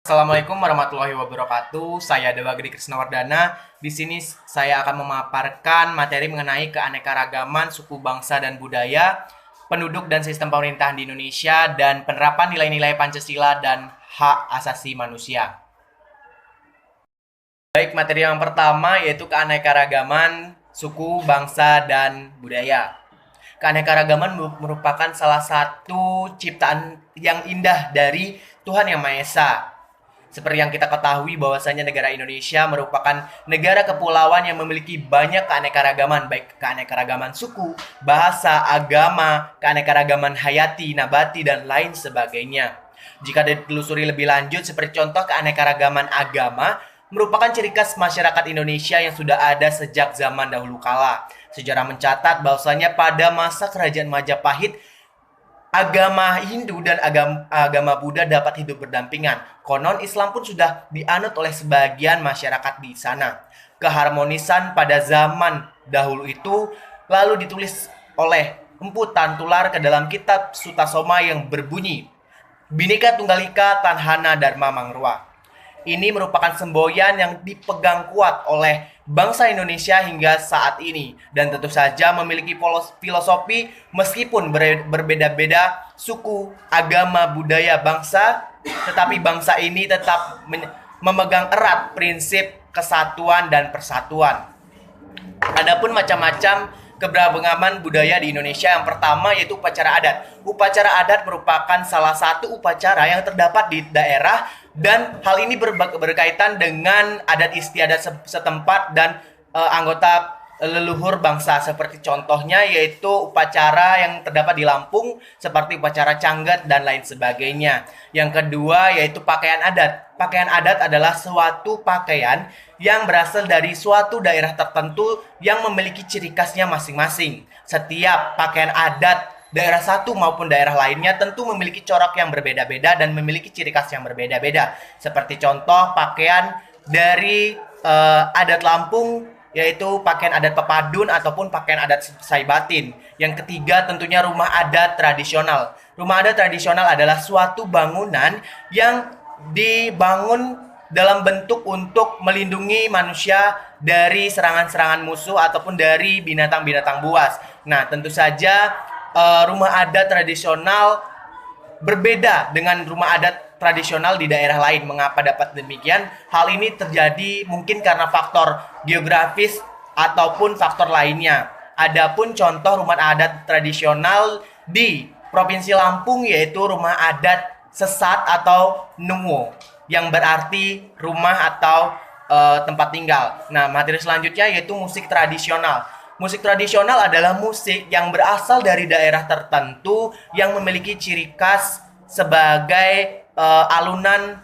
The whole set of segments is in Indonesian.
Assalamualaikum warahmatullahi wabarakatuh. Saya Dewa Gede Krisnawardana. Di sini saya akan memaparkan materi mengenai keanekaragaman suku bangsa dan budaya, penduduk dan sistem pemerintahan di Indonesia, dan penerapan nilai-nilai Pancasila dan hak asasi manusia. Baik, materi yang pertama yaitu keanekaragaman suku, bangsa, dan budaya. Keanekaragaman merupakan salah satu ciptaan yang indah dari Tuhan Yang Maha Esa. Seperti yang kita ketahui bahwasanya negara Indonesia merupakan negara kepulauan yang memiliki banyak keanekaragaman, baik keanekaragaman suku, bahasa, agama, keanekaragaman hayati, nabati, dan lain sebagainya. Jika ditelusuri lebih lanjut, seperti contoh keanekaragaman agama, merupakan ciri khas masyarakat Indonesia yang sudah ada sejak zaman dahulu kala. Sejarah mencatat bahwasanya pada masa kerajaan Majapahit, agama Hindu dan agama Buddha dapat hidup berdampingan. Konon Islam pun sudah dianut oleh sebagian masyarakat di sana. Keharmonisan pada zaman dahulu itu lalu ditulis oleh Empu Tantular ke dalam kitab Sutasoma yang berbunyi, Bhinneka Tunggal Ika Tanhana Dharma Mangruwa. Ini merupakan semboyan yang dipegang kuat oleh bangsa Indonesia hingga saat ini, dan tentu saja memiliki filosofi meskipun berbeda-beda suku, agama, budaya, bangsa, tetapi bangsa ini tetap memegang erat prinsip kesatuan dan persatuan. Adapun macam-macam keberagaman budaya di Indonesia, yang pertama yaitu upacara adat. Upacara adat merupakan salah satu upacara yang terdapat di daerah, dan hal ini berkaitan dengan adat istiadat setempat dan anggota leluhur bangsa. Seperti contohnya yaitu upacara yang terdapat di Lampung seperti upacara Canggat dan lain sebagainya. Yang kedua yaitu pakaian adat. Pakaian adat adalah suatu pakaian yang berasal dari suatu daerah tertentu yang memiliki ciri khasnya masing-masing. Setiap pakaian adat daerah satu maupun daerah lainnya tentu memiliki corak yang berbeda-beda dan memiliki ciri khas yang berbeda-beda. Seperti contoh pakaian dari adat Lampung yaitu pakaian adat Pepadun ataupun pakaian adat Saibatin. Yang ketiga tentunya rumah adat tradisional. Rumah adat tradisional adalah suatu bangunan yang dibangun dalam bentuk untuk melindungi manusia dari serangan-serangan musuh ataupun dari binatang-binatang buas. Nah, tentu saja rumah adat tradisional berbeda dengan rumah adat tradisional di daerah lain. Mengapa dapat demikian? Hal ini terjadi mungkin karena faktor geografis ataupun faktor lainnya. Adapun contoh rumah adat tradisional di Provinsi Lampung yaitu rumah adat Sesat atau Nungo, yang berarti rumah atau tempat tinggal. Nah, materi selanjutnya yaitu musik tradisional. Musik tradisional adalah musik yang berasal dari daerah tertentu yang memiliki ciri khas sebagai alunan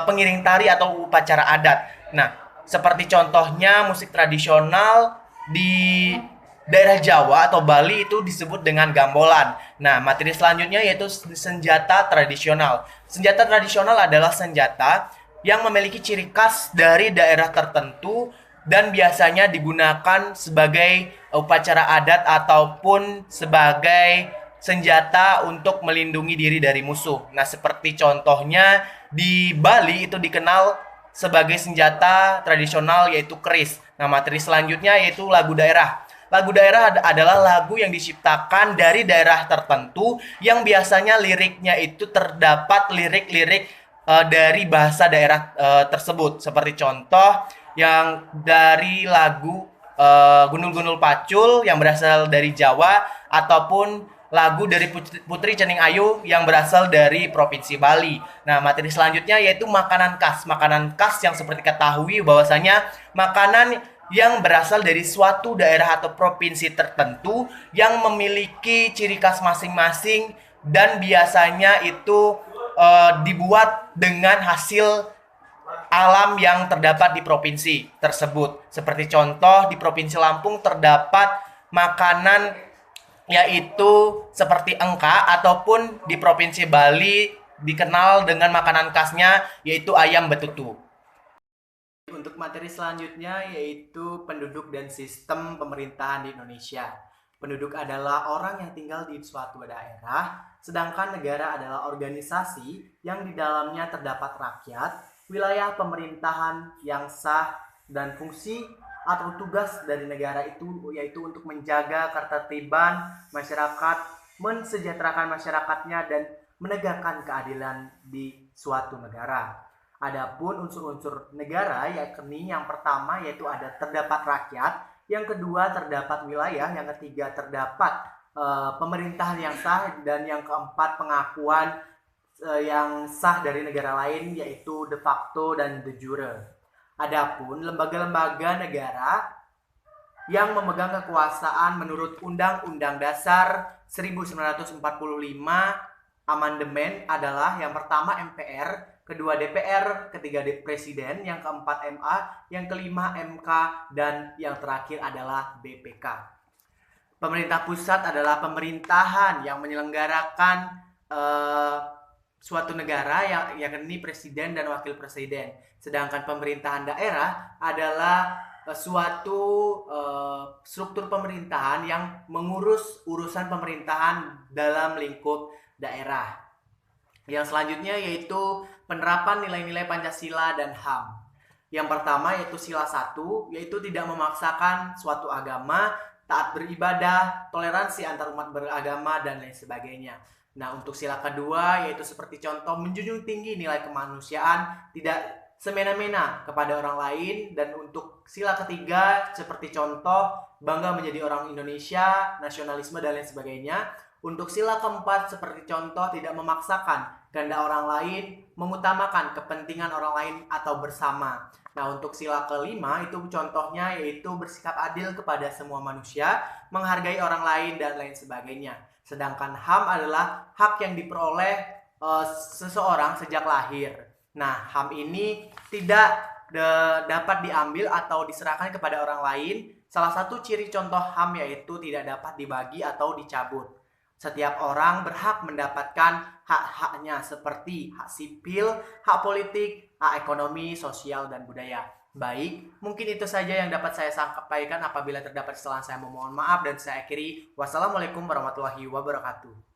pengiring tari atau upacara adat. Nah, seperti contohnya musik tradisional di daerah Jawa atau Bali itu disebut dengan gamelan. Nah, materi selanjutnya yaitu senjata tradisional. Senjata tradisional adalah senjata yang memiliki ciri khas dari daerah tertentu dan biasanya digunakan sebagai upacara adat ataupun sebagai senjata untuk melindungi diri dari musuh. Nah, seperti contohnya di Bali itu dikenal sebagai senjata tradisional yaitu keris. Nah, materi selanjutnya yaitu lagu daerah. Lagu daerah adalah lagu yang diciptakan dari daerah tertentu yang biasanya liriknya itu terdapat lirik-lirik dari bahasa daerah tersebut. Seperti contoh yang dari lagu Gundul-Gundul Pacul yang berasal dari Jawa, ataupun lagu dari Putri Cening Ayu yang berasal dari Provinsi Bali. Nah, materi selanjutnya yaitu makanan khas. Makanan khas yang seperti ketahui bahwasanya makanan yang berasal dari suatu daerah atau provinsi tertentu yang memiliki ciri khas masing-masing dan biasanya itu dibuat dengan hasil alam yang terdapat di provinsi tersebut. Seperti contoh di Provinsi Lampung terdapat makanan yaitu seperti engka, ataupun di Provinsi Bali dikenal dengan makanan khasnya yaitu ayam betutu. Untuk materi selanjutnya yaitu penduduk dan sistem pemerintahan di Indonesia. Penduduk adalah orang yang tinggal di suatu daerah sedangkan negara adalah organisasi yang di dalamnya terdapat rakyat, wilayah pemerintahan yang sah, dan fungsi atau tugas dari negara itu yaitu untuk menjaga ketertiban masyarakat, mensejahterakan masyarakatnya, dan menegakkan keadilan di suatu negara. Adapun unsur-unsur negara yakni yang pertama yaitu ada terdapat rakyat, yang kedua terdapat wilayah, yang ketiga terdapat pemerintahan yang sah, dan yang keempat pengakuan yang sah dari negara lain yaitu de facto dan de jure. Adapun lembaga-lembaga negara yang memegang kekuasaan menurut Undang-Undang Dasar 1945 amandemen adalah yang pertama MPR, kedua DPR, ketiga Presiden, yang keempat MA, yang kelima MK, dan yang terakhir adalah BPK. Pemerintah pusat adalah pemerintahan yang menyelenggarakan suatu negara yakni presiden dan wakil presiden. Sedangkan pemerintahan daerah adalah suatu struktur pemerintahan yang mengurus urusan pemerintahan dalam lingkup daerah. Yang selanjutnya yaitu penerapan nilai-nilai Pancasila dan HAM. Yang pertama yaitu sila 1, yaitu tidak memaksakan suatu agama, taat beribadah, toleransi antar umat beragama, dan lain sebagainya. Nah, untuk sila kedua yaitu seperti contoh menjunjung tinggi nilai kemanusiaan, tidak semena-mena kepada orang lain, dan untuk sila ketiga seperti contoh bangga menjadi orang Indonesia, nasionalisme, dan lain sebagainya. Untuk sila keempat seperti contoh tidak memaksakan kehendak orang lain, mengutamakan kepentingan orang lain atau bersama. Nah, untuk sila kelima itu contohnya yaitu bersikap adil kepada semua manusia, menghargai orang lain, dan lain sebagainya. Sedangkan HAM adalah hak yang diperoleh seseorang sejak lahir. Nah, HAM ini tidak dapat diambil atau diserahkan kepada orang lain. Salah satu ciri contoh HAM yaitu tidak dapat dibagi atau dicabut. Setiap orang berhak mendapatkan hak-haknya seperti hak sipil, hak politik, hak ekonomi, sosial, dan budaya. Baik, mungkin itu saja yang dapat saya sampaikan. Apabila terdapat kesalahan, saya memohon maaf, dan saya akhiri. Wassalamualaikum warahmatullahi wabarakatuh.